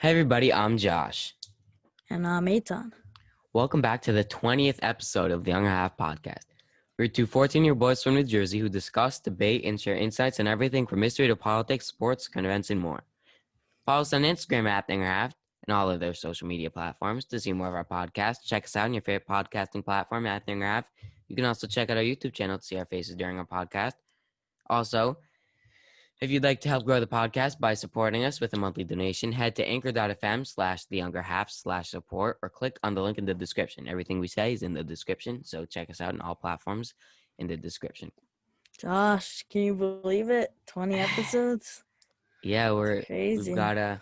Hey everybody, I'm Josh. And I'm Eitan. Welcome back to the 20th episode of the Younger Half podcast. We're two 14-year boys from New Jersey who discuss, debate, and share insights on everything from history to politics, sports, current events, and more. Follow us on Instagram at Younger Half and all of their social media platforms to see more of our podcast. Check us out on your favorite podcasting platform at Younger Half. You can also check out our YouTube channel to see our faces during our podcast. Also, if you'd like to help grow the podcast by supporting us with a monthly donation, head to anchor.fm/theyongerhalf/support or click on the link in the description. Everything we say is in the description, so check us out on all platforms in the description. Josh, can you believe it? 20 episodes? Yeah, It's we've crazy. got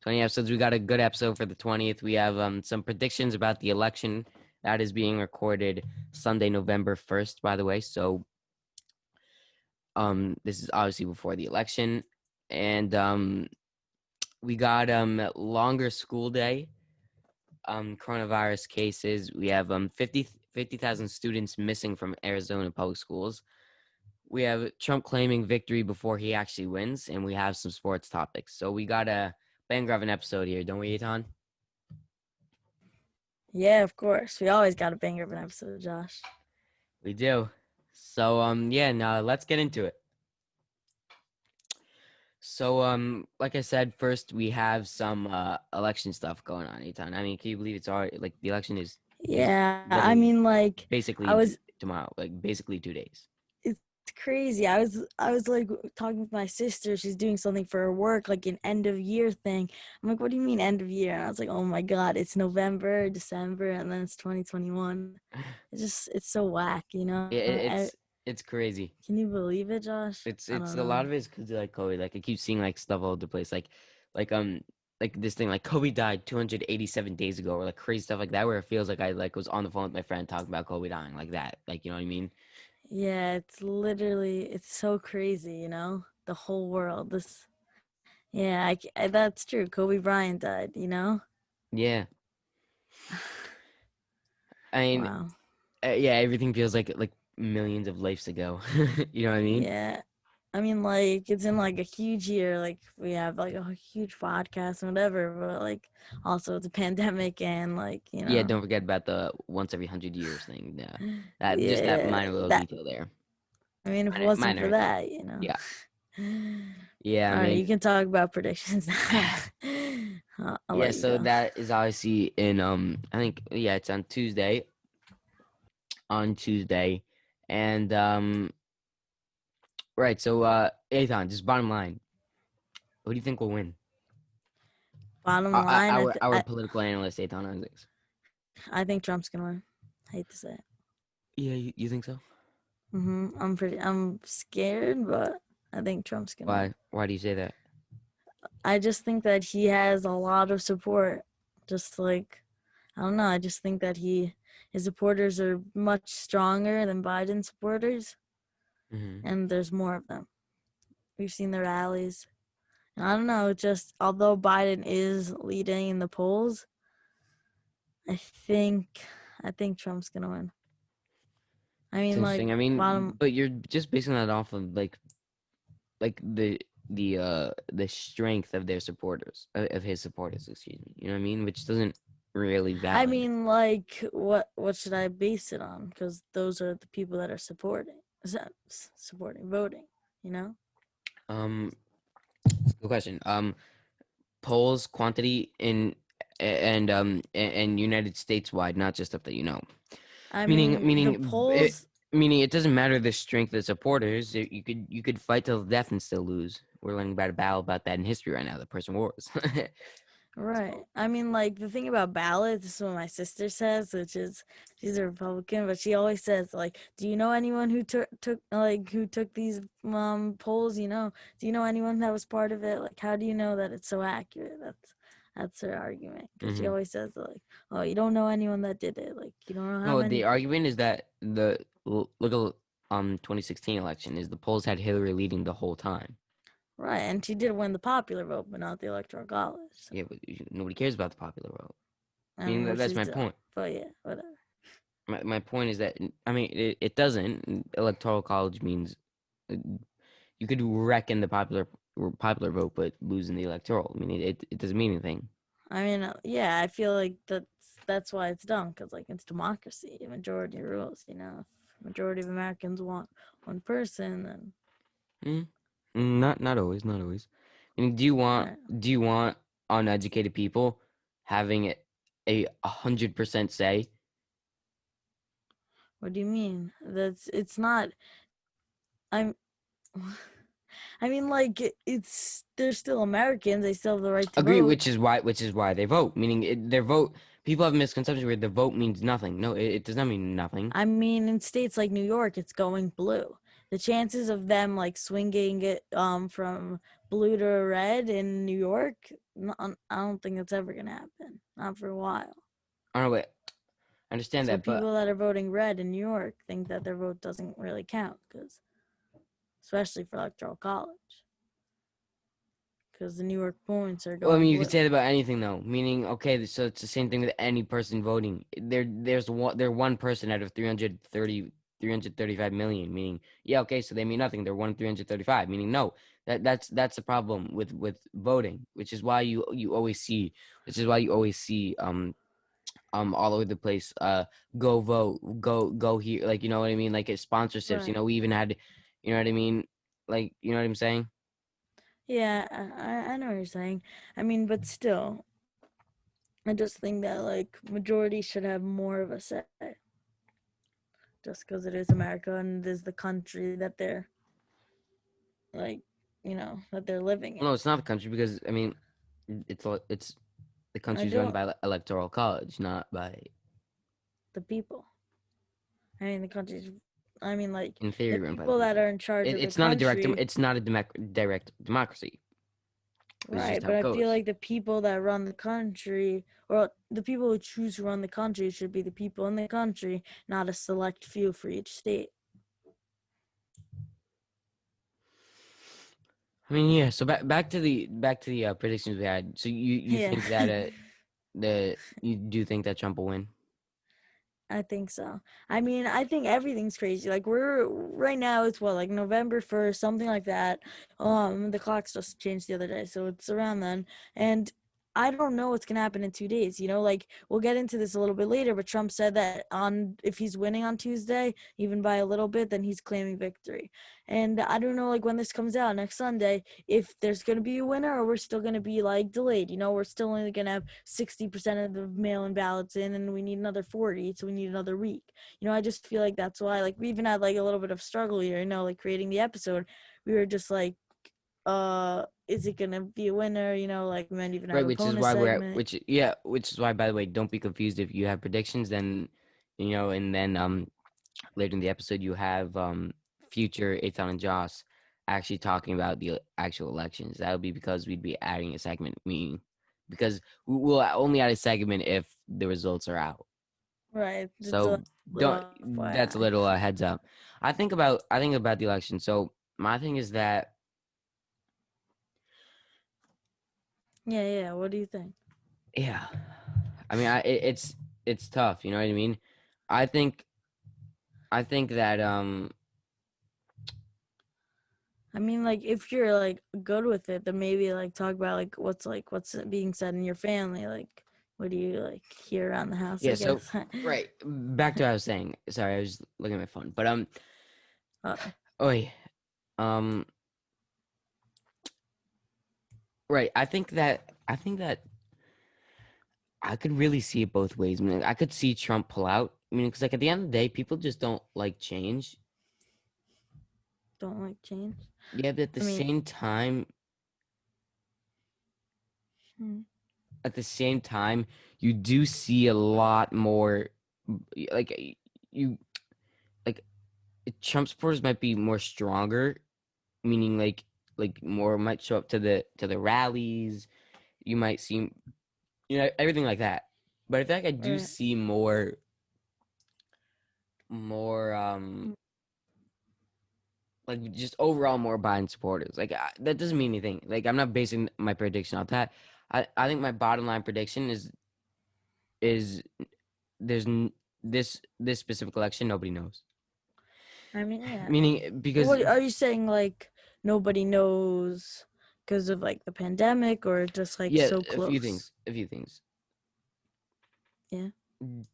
20 episodes. We got a good episode for the 20th. We have some predictions about the election that is being recorded Sunday, November 1st, by the way. So this is obviously before the election, and we got longer school day. Coronavirus cases. We have 50,000 students missing from Arizona public schools. We have Trump claiming victory before he actually wins, and we have some sports topics. So we got a banger of an episode here, don't we, Eitan? Yeah, of course. We always got a banger of an episode, Josh. We do. So yeah, now let's get into it. So like I said, first we have some election stuff going on, Eitan. I mean, can you believe it's already like the election is Yeah, I literally mean, like, basically I was tomorrow, like basically 2 days. it's crazy. I was like talking with my sister. She's doing something for her work, like an end of year thing. I'm like, what do you mean end of year? And I was like, oh my God, it's November, December, and then it's 2021. It's so whack, you know? Yeah, it's crazy. Can you believe it, Josh? It's I don't a lot know. of it is because like COVID. Like I keep seeing like stuff all over the place. Like like this thing like Kobe died 287 days ago, or like crazy stuff like that, where it feels like I like was on the phone with my friend talking about Kobe dying like that. Like you know what I mean? Yeah, it's so crazy, you know? The whole world. Yeah, that's true. Kobe Bryant died, you know? Yeah. I mean, Wow. yeah, everything feels like millions of lives ago. You know what I mean? Yeah. I mean, like, it's in like a huge year. Like, we have like a huge podcast and whatever, but like, also it's a pandemic and like, Yeah, don't forget about the once every 100 years thing. Yeah, that just that yeah, minor little that, detail there. I mean, if it Minor, wasn't for minor thing. that, you know. Yeah, yeah. I All right, mean, you can talk about predictions now. I'll yeah. let you So go. that is obviously in I think yeah, it's on Tuesday. On Tuesday. And right, so Ethan, just bottom line, who do you think will win? Bottom line, Our political analyst, Ethan Isaacs. I think Trump's gonna win. Hate to say it. Yeah, you think so? I'm scared, but I think Trump's gonna win. Why do you say that? I just think that he has a lot of support. Just like, I don't know. I just think that his supporters are much stronger than Biden's supporters, Mm-hmm. and there's more of them. We've seen the rallies. And I don't know. Just although Biden is leading in the polls, I think I think Trump's gonna win. I It's mean, like interesting. I mean, bottom. but you're just basing that off of like the strength of their supporters of his supporters, excuse me. You know what I mean? Which doesn't really I valid. mean, like what should I base it on? Because those are the people that are supporting voting. You know. Um, good question. Polls quantity and United States wide, not just stuff that you know. I Meaning, mean, the meaning, it, polls. meaning it doesn't matter the strength of the supporters. You could fight till death and still lose. We're learning about a battle about that in history right now. The Persian Wars. Right. So, I mean, like the thing about ballots, this is what my sister says, which is she's a Republican, but she always says, like, do you know anyone who took these polls? You know, do you know anyone that was part of it? Like, how do you know that it's so accurate? That's her argument because she hmm always says like, oh, you don't know anyone that did it. Like, you don't know how no, many the people. argument is that look at 2016 election is the polls had Hillary leading the whole time. Right, and she did win the popular vote, but not the electoral college. So, Yeah, but nobody cares about the popular vote. I I mean, mean, which that's is my dumb. point. But yeah, whatever. My point is that I mean it doesn't. Electoral college means uh, you could reckon the popular popular vote, but lose in the electoral. I mean, it doesn't mean anything. I mean, yeah, I feel like that's why it's dumb, because like it's democracy, majority rules. If majority of Americans want one person, then Mm, not always, not always. I mean, do you want uneducated people having a 100% say? what do you mean? It's not. I'm. I mean, like it's they're still Americans. They still have the right to Agree, vote. which is why they vote. Meaning their vote. People have a misconception where the vote means nothing. No, it does not mean nothing. I mean, in states like New York, it's going blue. The chances of them like swinging it from blue to red in New York, I don't think that's ever gonna happen. Not for a while. I don't know. Wait, I understand So that, but people that are voting red in New York think that their vote doesn't really count, because especially for electoral college, because the New York points are well, I going mean, you blue. could say that about anything, though. Meaning, okay, so it's the same thing with any person voting. They're one person out of 335 million. Meaning, yeah, okay, so they mean nothing. They're 1 in 335. Meaning, no, that's the problem with voting, which is why you always see, all over the place. Go vote, go here. Like, you know what I mean? Like, it's sponsorships. Right. We even had, you know what I mean? Like, you know what I'm saying? Yeah, I know what you're saying. I mean, but still, I just think that like majority should have more of a say, just because it is America and it is the country that they're like, that they're living Well, no, in. it's not the country because I mean, it's the I country's run don't by electoral college, not by the people. I mean, I mean, like in the theory run by the people that people. are in charge of the It's not a direct. country, It's not a direct democracy. It's just right? how But it I feel goes. like the people that run the country, or the people who choose to run the country, should be the people in the country, not a select few for each state. I mean, yeah. So back to the predictions we had. So you Yeah. think that you do think that Trump will win? I think so. I mean, I think everything's crazy. Like we're right now, it's what, like November 1st, something like that. The clocks just changed the other day, so it's around then. And I don't know what's gonna happen in 2 days. Like we'll get into this a little bit later, but Trump said that on if he's winning on Tuesday, even by a little bit, then he's claiming victory. And I don't know, like when this comes out next Sunday, if there's going to be a winner or we're still going to be like delayed. We're still only going to have 60% of the mail-in ballots in, and we need another 40, so we need another week. I just feel like that's why, like, we even had like a little bit of struggle here, like creating the episode. We were just like, is it going to be a winner? Like we might even have Right, a which is bonus why segment. which is why, by the way, don't be confused if you have predictions. Then, and then later in the episode you have future Ethan and Joss actually talking about the actual elections. That would be because we'd be adding a segment, meaning because we'll only add a segment if the results are out. Right. It's a So don't. little That's a FYI. little heads up. I think about the election. So my thing is that Yeah. What do you think? yeah, I mean it's tough. You know what I mean? I think I think that I mean, like, if you're like good with it, then maybe like talk about what's being said in your family. Like, what do you like hear around the house? I yeah. So guess. right back to what I was saying. Sorry, I was looking at my phone. But uh, oh yeah, um, right. I think that I could really see it both ways. I mean, I could see Trump pull out. I mean, because like at the end of the day, people just don't like change. don't like change. Yeah, but I mean, hmm, at the same time, you do see a lot more, like you like Trump supporters might be more stronger, meaning like more might show up to the rallies. You might see, everything like that. But I feel like I do right. see more like just overall more Biden supporters. Like that doesn't mean anything. Like I'm not basing my prediction on that. I think my bottom line prediction is there's this specific election nobody knows. I mean, yeah. Meaning But because what are you saying? Like nobody knows. because of like the pandemic or just like Yeah, so a few close? things. A few things. Yeah.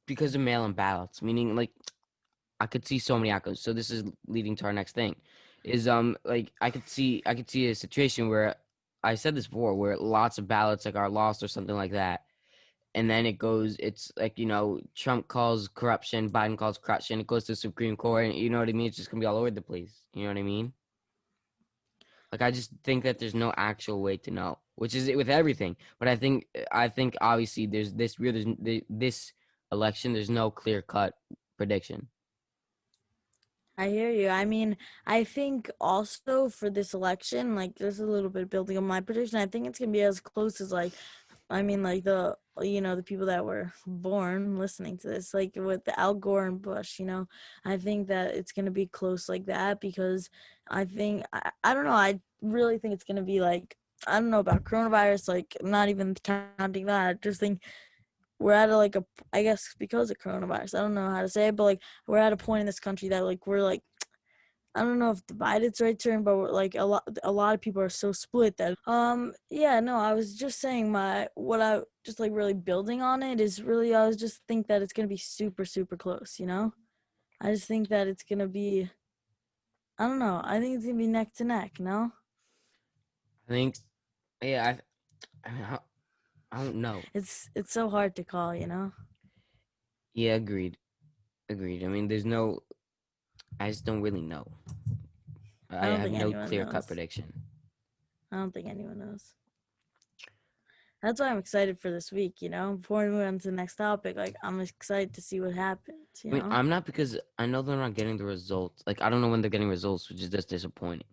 Because of mail-in ballots, meaning like I could see so many outcomes. So this is leading to our next thing, is like I could see a situation where I said this before, where lots of ballots like are lost or something like that, and then it's like Trump calls corruption, Biden calls corruption, it goes to the Supreme Court, and you know what I mean. It's just gonna be all over the place. You know what I mean? Like I just think that there's no actual way to know, which is it with everything. But I think obviously this election there's no clear cut prediction. I hear you. I mean, I think also for this election, like there's a little bit building on my prediction. I think it's gonna be as close as like, I mean, like the people that were born listening to this, like with the Al Gore and Bush, I think that it's gonna be close like that because I don't know. I really think it's gonna be like, I don't know about coronavirus, like not even counting that. I just think we're at I guess because of coronavirus, I don't know how to say it, but like we're at a point in this country that like we're like, I don't know if divided's the right term, but we're like a lot of people are so split that yeah, no, I was just saying what I just like really building on it is really, I was just think that it's gonna be super, super close. I just think that it's gonna be, I don't know, I think it's gonna be neck to neck, no? I think, yeah, I don't know. It's so hard to call. Yeah, agreed. I mean, I just don't really know. I I don't have think no anyone clear cut knows. prediction. I don't think anyone knows. That's why I'm excited for this week. Before we move on to the next topic, like I'm excited to see what happens, you I mean, know? I'm not because I know they're not getting the results. Like, I don't know when they're getting results, which is just disappointing.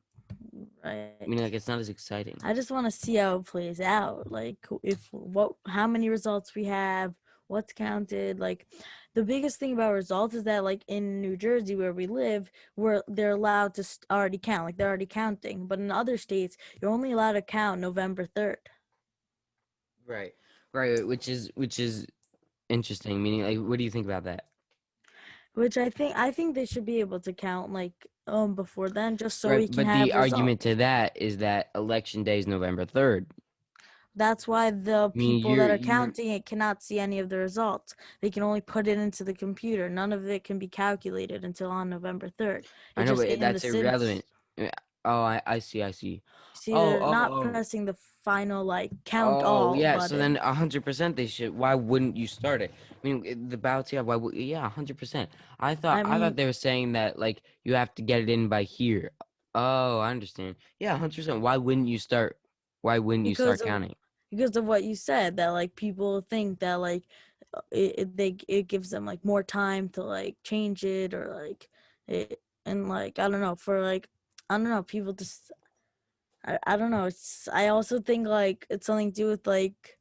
I Right. mean, like, it's not as exciting. I just want to see how it plays out. Like how many results we have, what's counted. Like the biggest thing about results is that like in New Jersey where we live, they're allowed to already count. Like they're already counting. But in other states, you're only allowed to count November 3rd. Right. Right, which is interesting. Meaning, like, what do you think about that? Which I think they should be able to count like before then, just so Right, we can but the have argument results. to that is that election day is November 3rd. That's why the I mean, people that are you're. counting it cannot see any of the results. They can only put it into the computer. None of it can be calculated until on November 3rd. I It's know, just but in the that's SIMS. irrelevant. Oh, I see, I see. See, Oh, they're oh, not oh. pressing the final like count Oh all yeah, so button. then 100% they should. Why wouldn't you start it? I mean, the ballots. Yeah, why would? Yeah, 100%. I thought I I thought mean, they were saying that like you have to get it in by here. Oh, I understand. Yeah, 100%. Why wouldn't you start? Why wouldn't you because start of counting? because of what you said, that like people think that like it gives them like more time to like change it, or like it, and like I don't know, for like I don't know, people just I don't know. I also think like it's something to do with like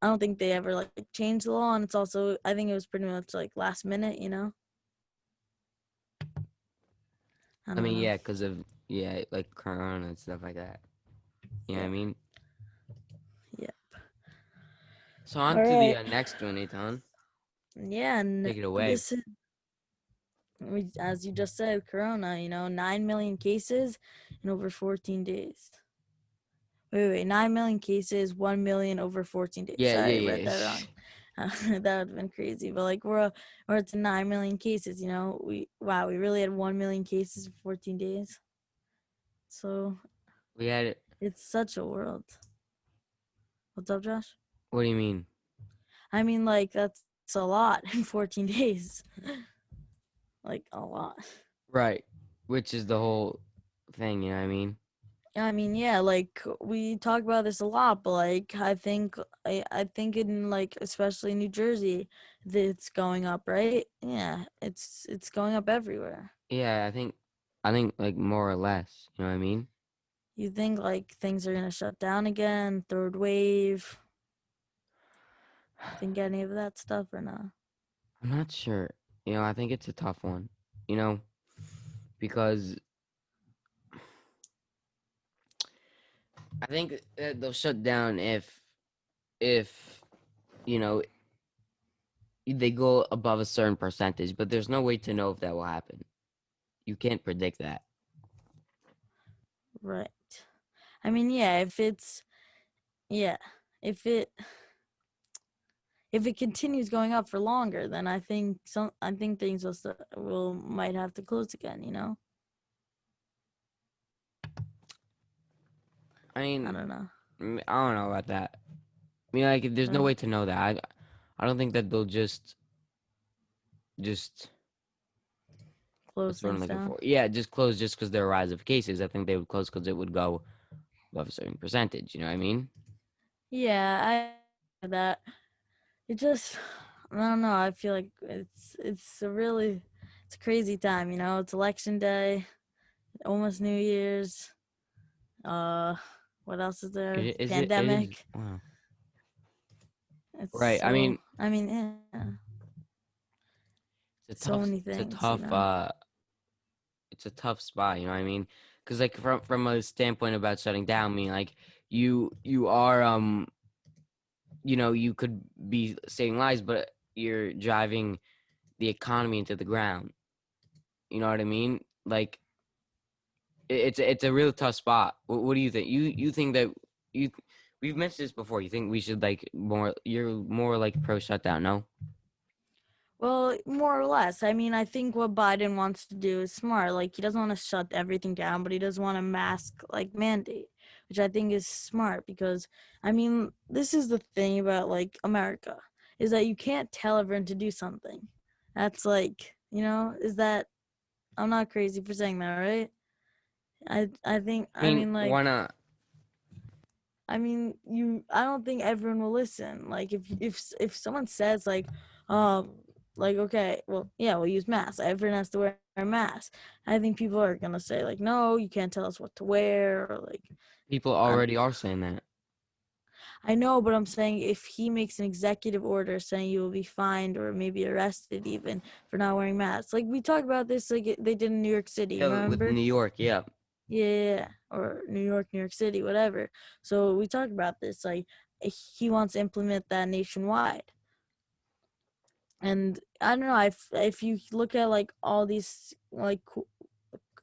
I don't think they ever like changed the law, and it's also I think it was pretty much like last minute. I I don't mean, know. yeah, because of like Corona and stuff like that. You know what I Yeah, mean? yeah. So on All to the right. next one, Ethan. Yeah, and Take it away. this is as you just said, Corona. 9 million cases in over 14 days. Wait, 9 million cases, 1 million over 14 days. Yeah, Sorry, I yeah, read yeah. that wrong. That would have been crazy. But like we're at 9 million cases. We really had 1 million cases in 14 days. So We had it. it's such a world. What's up, Josh? What do you mean? I mean, like that's a lot in 14 days. Like a lot. Right. Which is the whole thing. You know what I mean? I mean, yeah, like we talk about this a lot, but like I think in like especially New Jersey, that it's going up, right? Yeah, it's going up everywhere. Yeah, I think like more or less. You know what I mean? You think like things are gonna shut down again, third wave? Think any of that stuff or not? I'm not sure. I think it's a tough one. You know, because I think they'll shut down if you know they go above a certain percentage, but there's no way to know if that will happen. You can't predict that. Right. I mean, yeah, if it continues going up for longer, then I think things might have to close again, you know? I I mean, don't know. I don't know about that. I mean, like, there's no Uh, way to know that. I don't think that they'll just Close what's the word I'm things looking down. for? Yeah, just close just because there are a rise of cases. I think they would close because it would go above a certain percentage. You know what I mean? Yeah, I that. It just I don't know. I feel like it's a crazy time, you know. It's election day, almost New Year's. Uh, what else is there? It is. Pandemic. Wow. It's Right. I so. mean, I mean, yeah, so many it's a things, you tough, know. it's a tough spot. You know what I mean? Because like from a standpoint about shutting down, I mean, like you are you know, you could be saving lives, but you're driving the economy into the ground. You know what I mean? Like it's a real tough spot. What do you think? You think that you we've mentioned this before. You think we should like more? You're more like pro shutdown, no? Well, more or less. I mean, I think what Biden wants to do is smart. Like, he doesn't want to shut everything down, but he does want a mask like mandate, which I think is smart because, I mean, this is the thing about like America is that you can't tell everyone to do something. That's like, you know, is that I'm not crazy for saying that, right? I think I mean, why not? I don't think everyone will listen. Like if someone says um okay, well, yeah, we'll use masks. Everyone has to wear a mask. I think people are gonna say like, no, you can't tell us what to wear, or like, People I, already are saying that. I know, but I'm saying if he makes an executive order saying you will be fined or maybe arrested even for not wearing masks, like we talked about this, like they did in New York City, Yeah, with remember? New York, yeah. Yeah, or New York City, whatever. So we talked about this. Like he wants to implement that nationwide, and I don't know. If you look at like all these like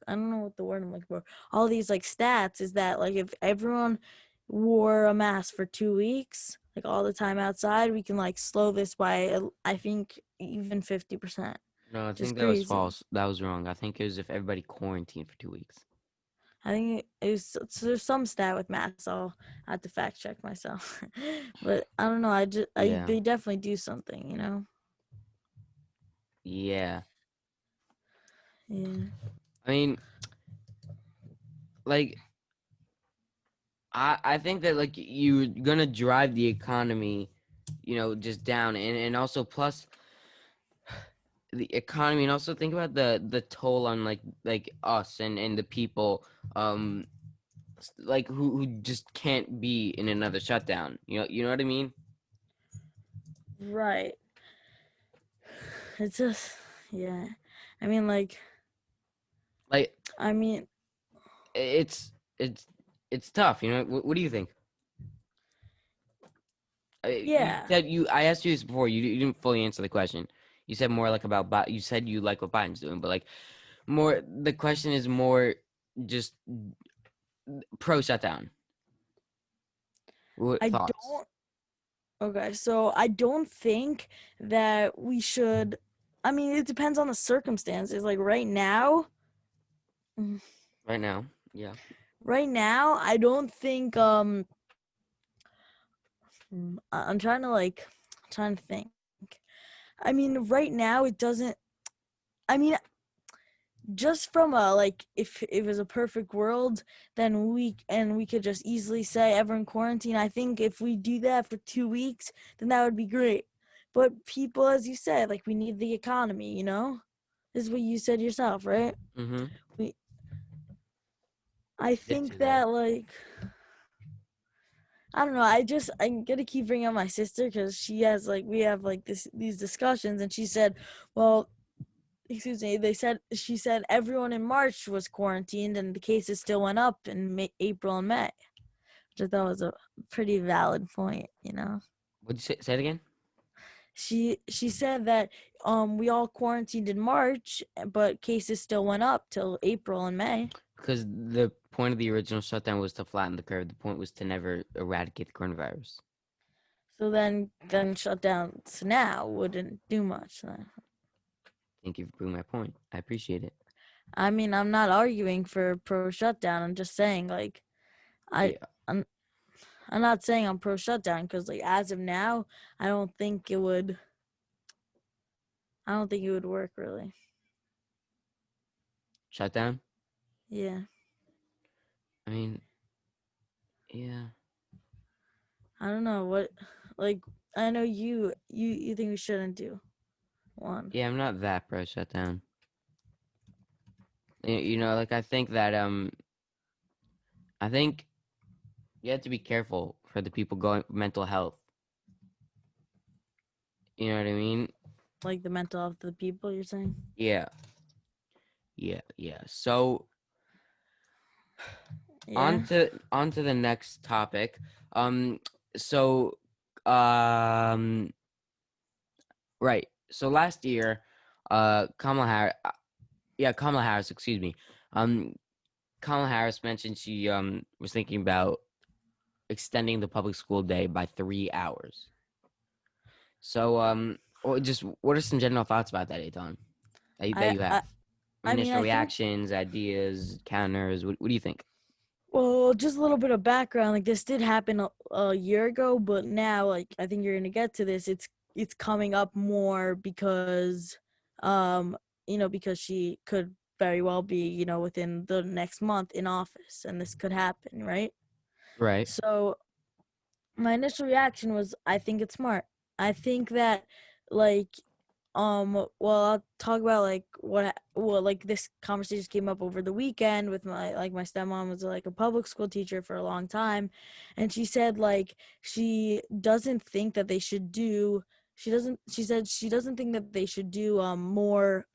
I don't know what the word I'm looking for. All these like stats is that like if everyone wore a mask for 2 weeks, like all the time outside, we can like slow this by I think even 50%. No, I Just think that was crazy. false. That was wrong. I think it was if everybody quarantined for 2 weeks. I think it was so there's some stat with maths. I'll have to fact check myself, but I don't know. Yeah, They definitely do something, you know. yeah. Yeah. I mean, like I think that like you're gonna drive the economy, you know, just down, and also plus the economy, and also think about the toll on like us and the people like who just can't be in another shutdown. You know what I mean? Right. It's just yeah. I mean like Like I mean it's it's it's tough. You know what do you think? You yeah. said you. I asked you this before. You didn't fully answer the question. You said more like about You said you like what Biden's doing, but like more. The question is more just pro shutdown. What I thoughts? don't Okay, so I don't think that we should I mean it depends on the circumstances. Like mm, Right now? Yeah. right now I don't think I'm trying to think. I mean, right now it doesn't. I mean, just from a like, if it was a perfect world, then we could just easily say everyone quarantine. I think if we do that for 2 weeks, then that would be great. But people, as you said, like we need the economy. You know, this is what you said yourself, right? Mm-hmm. We. I Did say think that. that like I don't know. I'm gonna keep bringing up my sister because she has like we have like these discussions, and she said, well, excuse me, she said everyone in March was quarantined and the cases still went up in April and May, which I thought was a pretty valid point, you know. What'd you say? Say it again. She said that we all quarantined in March, but cases still went up till April and May. Because the point of the original shutdown was to flatten the curve. The point was to never eradicate the coronavirus. So then shutdowns now wouldn't do much then. Thank you for proving my point. I appreciate it. I mean, I'm not arguing for pro shutdown. I'm just saying, like, I, Yeah. I'm, I'm not saying I'm pro shutdown because, like, as of now, I don't think it would. I don't think it would work really. Shutdown? Yeah, I mean, yeah. I don't know what. Like, I know you think we shouldn't do one. Yeah, I'm not that pro shutdown. You know, like I think that I think you have to be careful for the people going mental health. You know what I mean? Like the mental health of the people, you're saying? Yeah. Yeah. So Yeah. on to the next topic. So um right. So last year, Kamala Harris, excuse me. Um Kamala Harris mentioned she was thinking about extending the public school day by 3 hours. So just what are some general thoughts about that, Eitan? That I you I have? I mean, Initial I think. reactions, ideas, counters. What do you think? Well, just a little bit of background. Like this did happen a year ago, but now, like I think you're gonna get to this. It's coming up more because, um, because she could very well be, within the next month in office, and this could happen, right? Right. So my initial reaction was, I think it's smart. I think that, like, well, I'll talk about like like this conversation came up over the weekend with my stepmom was like a public school teacher for a long time, and she said like she doesn't think that they should do she said she doesn't think that they should do more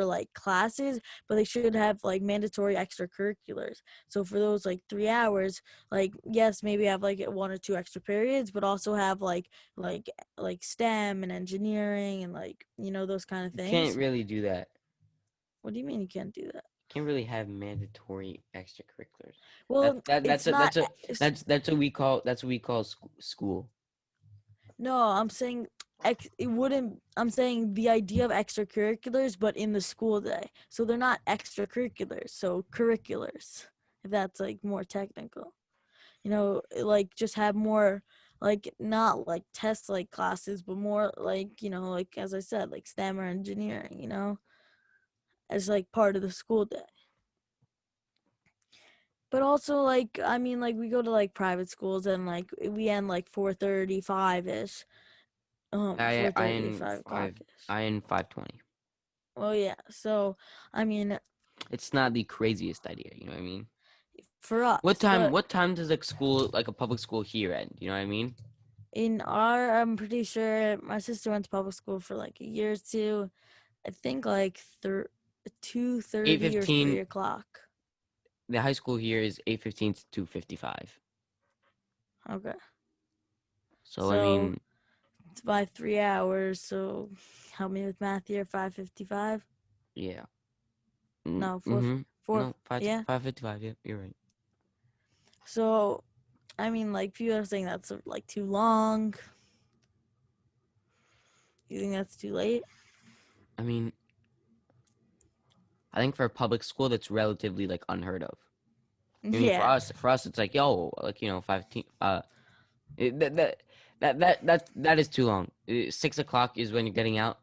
like classes, but they should have like mandatory extracurriculars. So for those like 3 hours, like yes, maybe have like one or two extra periods, but also have like STEM and engineering and like those kind of You can't things. really do that. What do you mean you can't do that? You can't really have mandatory extracurriculars. Well, That's it's a not. that's what we call school. No, I'm saying it wouldn't. I'm saying the idea of extracurriculars, but in the school day. So they're not extracurriculars. So curriculars, if that's like more technical. Like just have more like not like test like classes, but more like like as I said, like STEM or engineering. As like part of the school day. But also like I mean like we go to like private schools and like we end like 4:35 ish. I 4:30, 5 o'clock ish. I in 5:20. Well, yeah. So I mean, It's not the craziest idea. You know what I mean? for us, but What time does like school, like a public school here end? You know what I mean? I'm pretty sure my sister went to public school for like a year or two. I think like 2:30 or 8:15. 3 o'clock. The high school here is 8:15 to 2:55. Okay. So I So mean, it's by 3 hours. So help me with math here. 5:55. yeah. No, Mm-hmm. four. No, Yeah. 5:55. Yeah, you're right. So I mean, like people are saying that's like too long. You think that's too late? I mean, I think for a public school, that's relatively like unheard of. I mean, Yeah. for us, it's like, yo, like 15. It, that is too long. 6 o'clock is when you're getting out.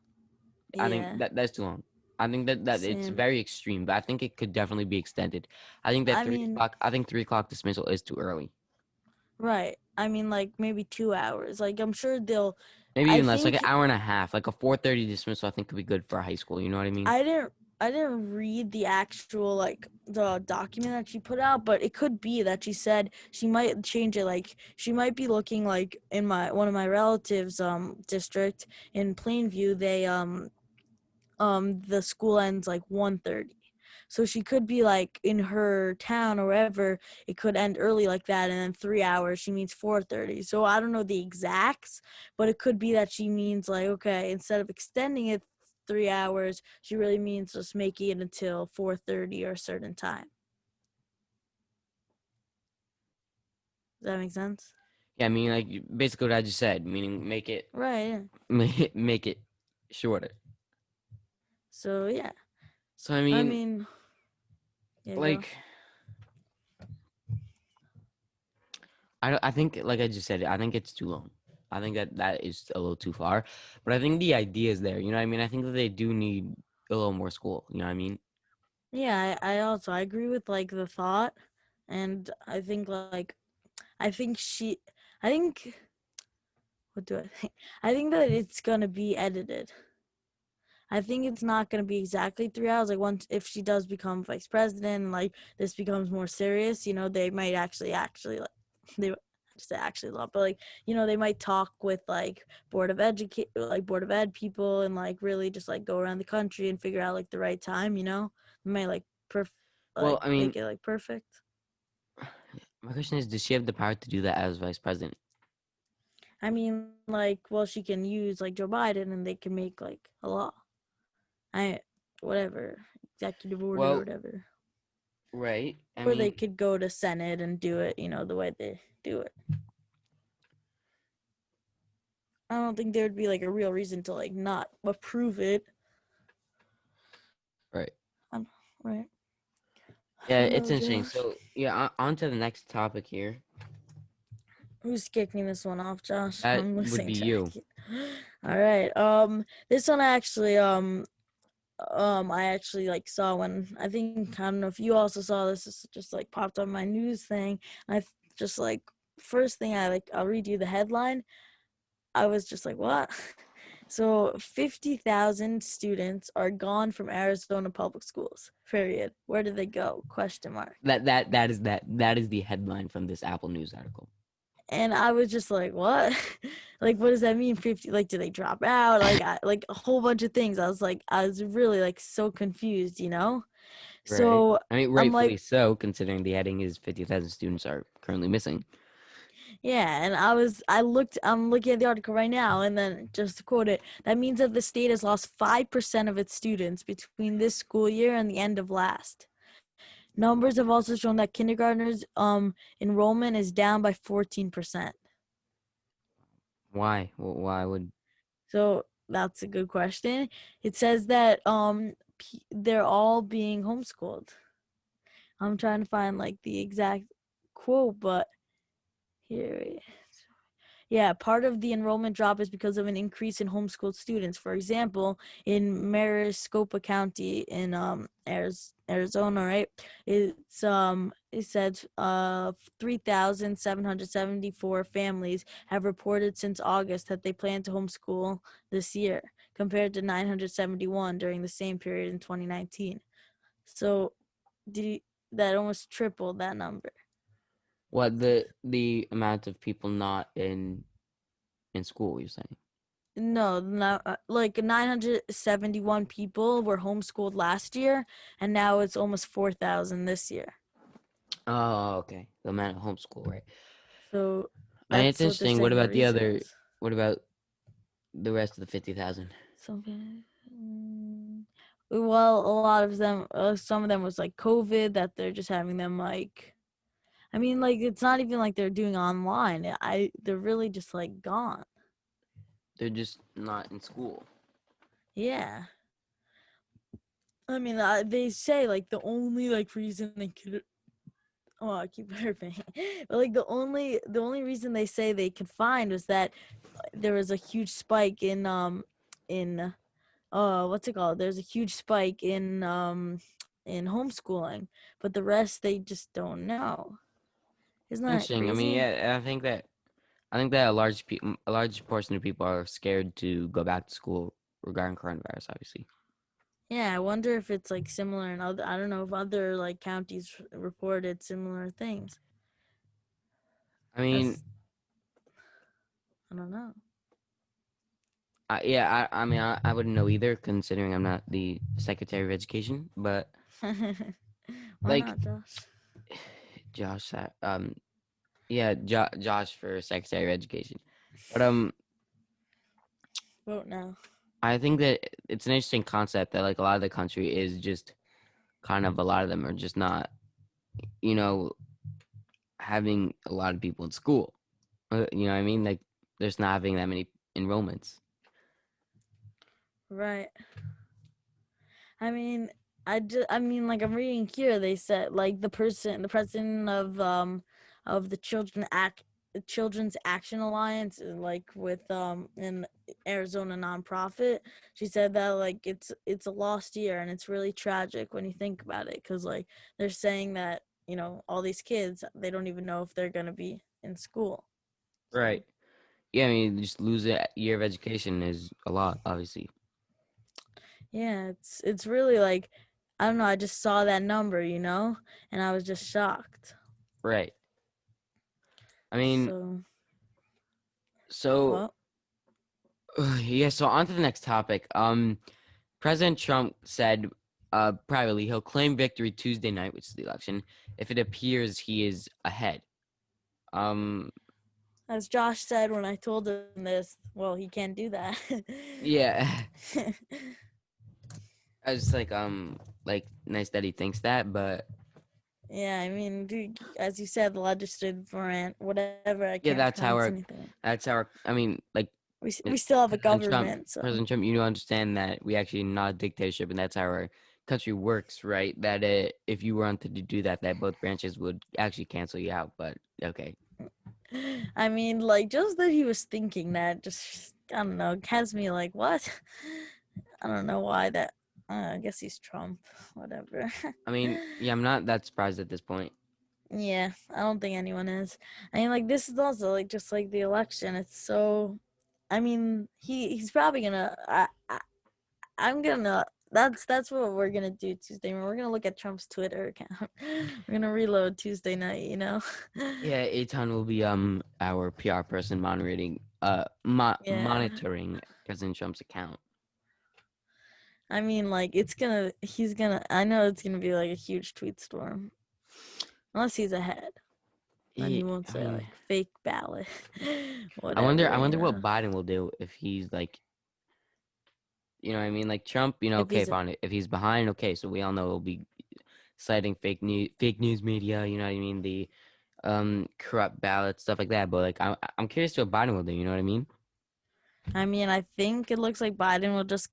I think Yeah. that's too long. I think that it's Same. very extreme, but I think it could definitely be extended. I think that I mean, 3 o'clock. I think 3 o'clock dismissal is too early. right. I mean, like maybe 2 hours. Like I'm sure they'll. Maybe I even less, like an think hour and a half. Like a 4:30 dismissal, I think could be good for a high school. You know what I mean? I didn't. I didn't read the actual like the document that she put out, but it could be that she said she might change it. Like she might be looking like in my one of my relatives' district in Plainview. They the school ends like 1:30, so she could be like in her town or wherever it could end early like that, and then 3 hours she means 4:30. So I don't know the exacts, but it could be that she means like, okay, instead of extending it 3 hours, she really means just making it until 4:30 or a certain time. that make sense? Yeah, I mean, like basically what I just said, meaning Right. Yeah. make it shorter. So yeah. So I I mean, mean, yeah, go. like I think like I just said, I think it's too long. I think that is a little too far. But I think the idea is there. You know what I mean? I think that they do need a little more school. You know what I mean? Yeah, I agree with like the thought, and I think like I think she I think what do I think? I think that it's gonna be edited. I think it's not gonna be exactly 3 hours. Like once if she does become vice president, and, like this becomes more serious, they might actually like they just actually love, but like they might talk with like board of ed people and like really just like go around the country and figure out like the right time. They might Well, like I mean, make it like perfect. my question is, does she have the power to do that as vice president? I mean, like, well, she can use like Joe Biden and they can make like a law. I whatever executive order or Well, whatever. right. I Or they mean, could go to Senate and do it, the way they do it. I don't think there would be like a real reason to like not approve it. right. Right. I Yeah, don't it's know, interesting. Josh. So yeah, on to the next topic here. Who's kicking this one off, Josh? That I'm would losing be track. you. All right. This one I actually like saw when I don't know if you also saw this. This just like popped on my news thing. I just like first thing I'll read you the headline. I was just like, what? So 50,000 students are gone from Arizona public schools. Period. Where did they go? Question mark. That is the headline from this Apple News article. And I was just like, what? Like, what does that mean? 50? Like, do they drop out? Like a whole bunch of things. I was really like so confused. Right. So I mean, I'm like, rightfully so, considering the heading is 50,000 students are currently missing. yeah, and I'm looking at the article right now, and then just to quote it, that means that the state has lost 5% of its students between this school year and the end of last. Numbers have also shown that kindergartners enrollment is down by 14%. Why? Why would? So that's a good question. It says that they're all being homeschooled. I'm trying to find like the exact quote, but here it is. Yeah, part of the enrollment drop is because of an increase in homeschooled students. For example, in Maricopa County in Arizona, right? It said 3,774 families have reported since August that they plan to homeschool this year, compared to 971 during the same period in 2019. So, that almost tripled that number. What the amount of people not in school? You're saying? No, like 971 people were homeschooled last year, and now it's almost 4,000 this year. Oh, okay. The amount of homeschool, right? So I mean, it's that's what they're interesting. What saying the about the reason other? is. What about the rest of the 50,000? Something. Well, a lot of them, some of them was like COVID that they're just having them like. I mean, like it's not even like they're doing online. They're really just like gone. They're just not in school. Yeah. I mean, they say like the only like reason they could. Oh, I keep burping. But like the only reason they say they could find was that there was a huge spike in what's it called? There's a huge spike in homeschooling, but the rest they just don't know. Isn't that Interesting. I mean, crazy? yeah, I think that a large portion of people are scared to go back to school regarding coronavirus. Obviously. Yeah, I wonder if it's like similar in other. I don't know if other like counties reported similar things. I mean, That's I don't know. yeah. I mean, I wouldn't know either, considering I'm not the Secretary of Education. But Why like, not, Josh? Josh, yeah, Josh for Secretary of Education. But Vote now. I think that it's an interesting concept that like a lot of the country is just kind of a lot of them are just not, you know, having a lot of people in school. You know what I mean? Like, there's not having that many enrollments. Right. I mean, I mean, like I'm reading here, they said like the president of the Children's Action Alliance, like with an Arizona nonprofit, she said that like it's a lost year and it's really tragic when you think about it, because like they're saying that all these kids, they don't even know if they're gonna be in school. So, Right. Yeah, I mean, just lose a year of education is a lot, obviously. yeah, it's really like, I don't know. I just saw that number, and I was just shocked. Right. I mean, So, so well, yeah. So on to the next topic. President Trump said, privately, he'll claim victory Tuesday night, which is the election, if it appears he is ahead. Um, as Josh said when I told him this, well, he can't do that. yeah. I was like nice that he thinks that, but Yeah, I mean, dude, as you said, the legislative branch, whatever, I yeah, can't pronounce anything. that's our. I mean, like We still have a government, so President Trump, you understand that we actually not a dictatorship, and that's how our country works, right? That if you wanted to do that, that both branches would actually cancel you out. But okay, I mean, like, just that he was thinking that, just, I don't know, has me like, what? I don't know why that. I guess he's Trump. Whatever. I mean, yeah, I'm not that surprised at this point. Yeah, I don't think anyone is. I mean, like, this is also like just like the election. It's so. I mean, he's probably gonna. I'm gonna. That's what we're gonna do Tuesday. We're gonna look at Trump's Twitter account. We're gonna reload Tuesday night. Yeah, Eitan will be our PR person Yeah. monitoring President Trump's account. I mean, like, he's gonna. I know it's gonna be like a huge tweet storm, unless he's ahead. Then he won't I say mean, like fake ballot, I whatever. wonder what Biden will do if he's like, you know what I mean? Like Trump, If okay, he's fine. If he's behind, okay, so we all know it'll be citing fake news media, you know what I mean? The corrupt ballots, stuff like that. But like I'm curious to what Biden will do, you know what I mean? I mean, I think it looks like Biden will just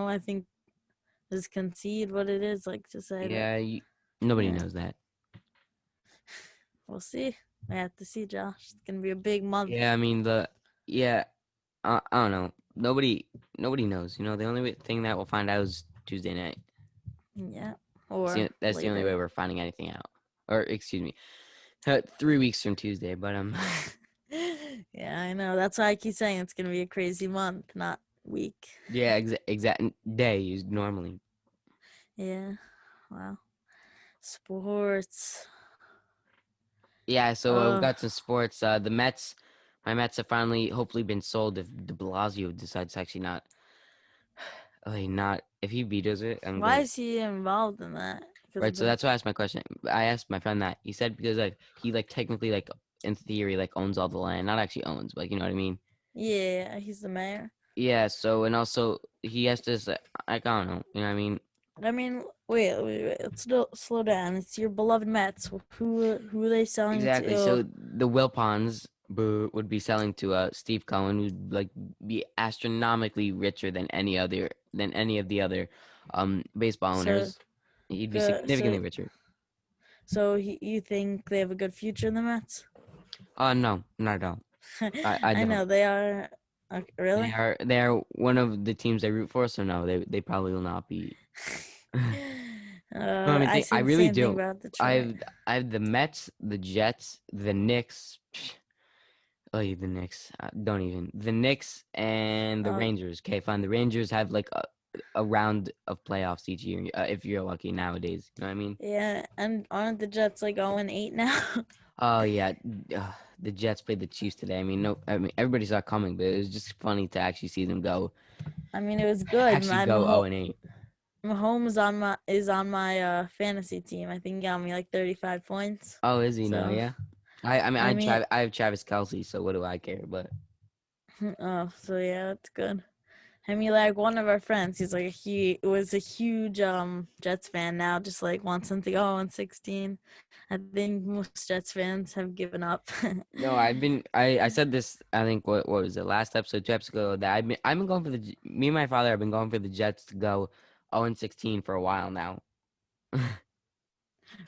I think just concede what it is, like to say that. Yeah, nobody Yeah, knows that. we'll see. We have to see, Josh. It's gonna be a big month. Yeah, I mean yeah, I don't know. Nobody knows. You know, the only thing that we'll find out is Tuesday night. Yeah, or That's the only way later. we're finding anything out. Or excuse me, 3 weeks from Tuesday. But Yeah, I know. That's why I keep saying it's gonna be a crazy month, not week. yeah, exact day is normally. Yeah. Wow. Sports. Yeah, so we've Uh, got some sports. My Mets have finally, hopefully, been sold. If De Blasio decides to actually not, if he vetoes it, I'm why gonna. is he involved in that? Because Right, of so the that's why I asked my question. I asked my friend that. He said because like he like technically like in theory like owns all the land, not actually owns, but like, you know what I mean. Yeah, he's the mayor. Yeah. So and also he has to I don't know. You know what I mean. I mean, wait. Let's slow down. It's your beloved Mets. Who are they selling Exactly. to? So the Wilpons would be selling to Steve Cohen, who'd like be astronomically richer than any of the other baseball So, owners. He'd be go- so, significantly richer. you think they have a good future in the Mets? No, not at all. I I don't. know they are. Okay, really? They are one of the teams I root for, so no, they probably will not be. No, I mean, I see I the really same thing do. about Detroit. I have the Mets, the Jets, the Knicks. Oh, yeah, the Knicks. Don't even the Knicks and the Uh, Rangers. Okay, fine. The Rangers have like a round of playoffs each year, if you're lucky nowadays. You know what I mean? yeah, and aren't the Jets like 0-8 now? Oh yeah, the Jets played the Chiefs today. I mean, no, I mean everybody saw it coming, but it was just funny to actually see them I mean, it was good. actually go 0-8. Mahomes is on my fantasy team. I think he got me like 35 points. Oh, is he now? So Yeah. I mean, I mean, I have Travis Kelsey, so what do I care? But oh, so yeah, that's good. I mean, like one of our friends, he was a huge Jets fan. Now, just like wants them to go on 16. I think most Jets fans have given up. No, I said this, I think, what was it, last episode, 2 episodes ago, that I've been going for me and my father have been going for the Jets to go 0-16 for a while now.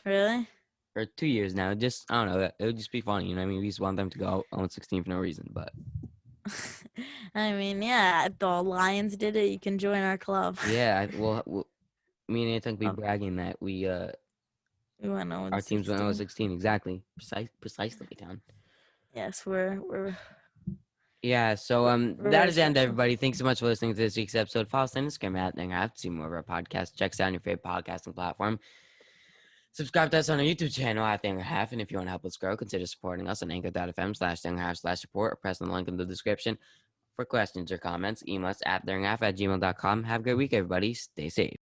Really? For 2 years now. Just, I don't know, it would just be funny, you know what I mean? We just want them to go 0-16 for no reason, but I mean, yeah, the Lions did it. You can join our club. yeah, me and Anton be Um, bragging that we went on our teams went 16. 0-16, exactly. Precisely, Town. Yes, we're Yeah, so we're that very is the end, special. everybody. Thanks so much for listening to this week's episode. Follow us on Instagram at Have to see more of our podcast. Check us out on your favorite podcasting platform. Subscribe to us on our YouTube channel at The Younger Half, and if you want to help us grow, consider supporting us on anchor.fm/TheYoungerHalf/support or press the link in the description. For questions or comments, email us at theyonghalf@gmail.com. Have a great week, everybody. Stay safe.